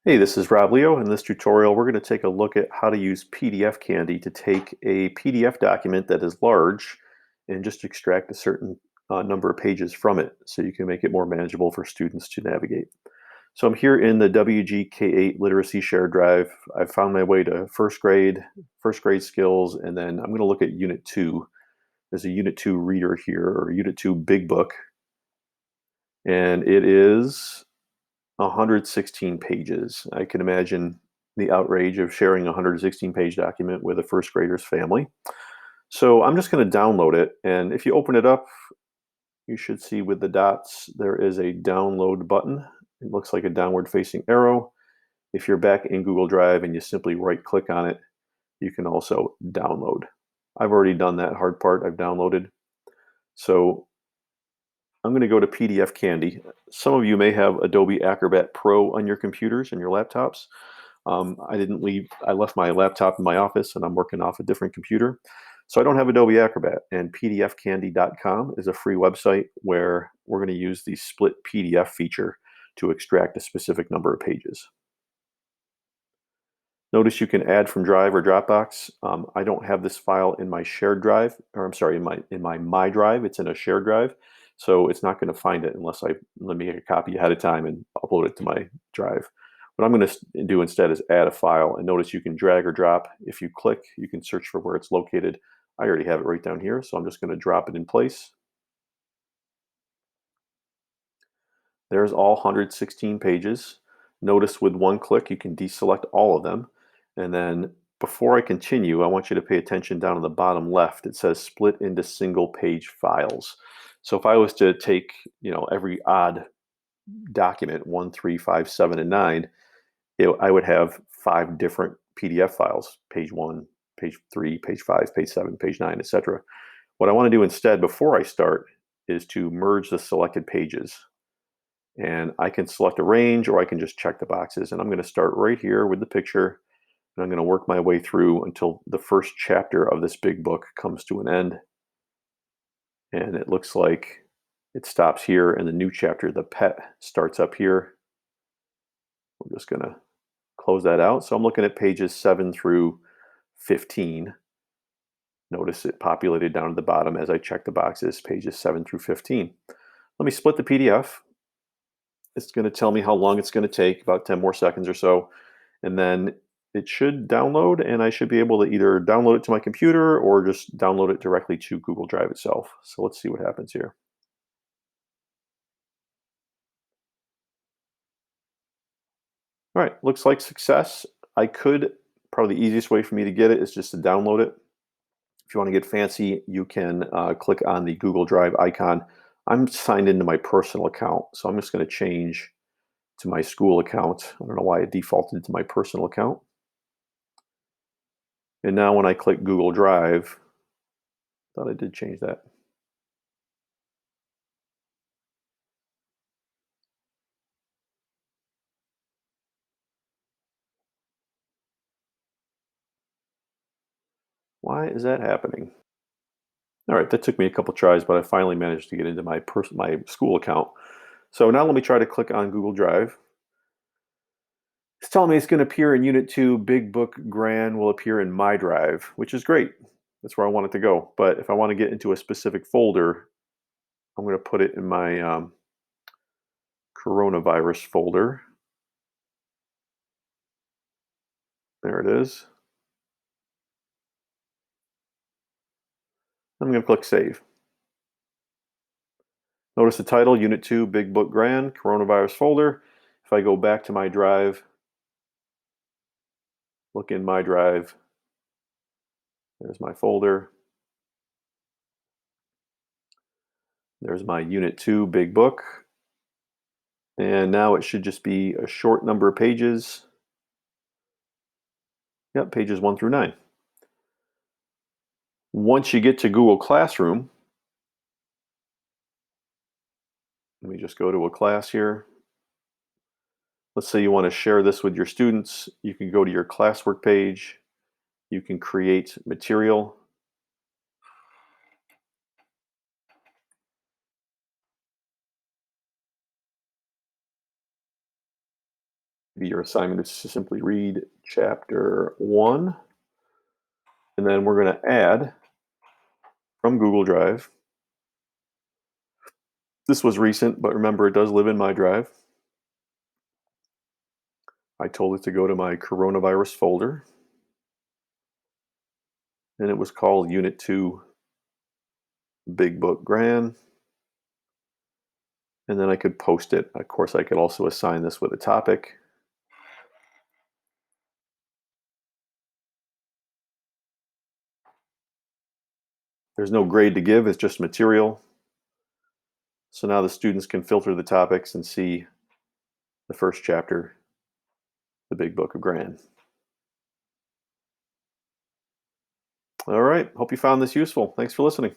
Hey, this is Rob Leo. In this tutorial, we're going to take a look at how to use PDF Candy to take a PDF document that is large and just extract a certain number of pages from it so you can make it more manageable for students to navigate. So I'm here in the WGK8 Literacy Shared Drive. I've found my way to first grade skills, and then I'm going to look at Unit 2. There's a Unit 2 reader here, or Unit 2 Big Book, and it is 116 pages. I can imagine the outrage of sharing a 116-page document with a first grader's family. So I'm just going to download it. And if you open it up, you should see with the dots, there is a download button. It looks like a downward facing arrow. If you're back in Google Drive and you simply right click on it, you can also download. I've already done that hard part. I've downloaded. So I'm going to go to PDF Candy. Some of you may have Adobe Acrobat Pro on your computers and your laptops. I didn't leave, I left my laptop in my office and I'm working off a different computer. So I don't have Adobe Acrobat, and pdfcandy.com is a free website where we're going to use the split PDF feature to extract a specific number of pages. Notice you can add from Drive or Dropbox. I don't have this file in my shared drive, or I'm sorry, in my drive. It's in a shared drive, so it's not going to find it unless let me get a copy ahead of time and upload it to my drive. What I'm going to do instead is add a file, and notice you can drag or drop. If you click, you can search for where it's located. I already have it right down here, so I'm just going to drop it in place. There's all 116 pages. Notice with one click, you can deselect all of them. And then before I continue, I want you to pay attention down on the bottom left. It says split into single page files. So if I was to take, every odd document, 1, 3, 5, 7, and 9, I would have 5 different PDF files, page 1, page 3, page 5, page 7, page 9, etc. What I want to do instead before I start is to merge the selected pages. And I can select a range, or I can just check the boxes. And I'm going to start right here with the picture, and I'm going to work my way through until the first chapter of this big book comes to an end. And it looks like it stops here, and the new chapter, the pet, starts up here. We're just going to close that out. So I'm looking at pages 7 through 15. Notice it populated down at the bottom as I check the boxes, pages 7 through 15. Let me split the PDF. It's going to tell me how long it's going to take, about 10 more seconds or so. And then it should download, and I should be able to either download it to my computer or just download it directly to Google Drive itself. So let's see what happens here. All right, looks like success. Probably the easiest way for me to get it is just to download it. If you want to get fancy, you can click on the Google Drive icon. I'm signed into my personal account, so I'm just going to change to my school account. I don't know why it defaulted to my personal account. And now when I click Google Drive, thought I did change that. Why is that happening? All right, that took me a couple tries, but I finally managed to get into my school account. So now let me try to click on Google Drive. It's telling me it's going to appear in Unit 2. Big Book Gran will appear in My Drive, which is great. That's where I want it to go. But if I want to get into a specific folder, I'm going to put it in my coronavirus folder. There it is. I'm going to click Save. Notice the title, Unit 2, Big Book Gran, coronavirus folder. If I go back to my drive, look in My Drive, there's my folder. There's my Unit 2 Big Book. And now it should just be a short number of pages. Yep, pages 1 through 9. Once you get to Google Classroom, let me just go to a class here. Let's say you want to share this with your students. You can go to your classwork page. You can create material. your assignment is to simply read chapter 1, and then we're going to add from Google Drive. This was recent, but remember it does live in my drive. I told it to go to my coronavirus folder, and it was called Unit 2 Big Book Gran. And then I could post it. Of course, I could also assign this with a topic. There's no grade to give, it's just material. So now the students can filter the topics and see the first chapter, the Big Book of Gran. All right, hope you found this useful. Thanks for listening.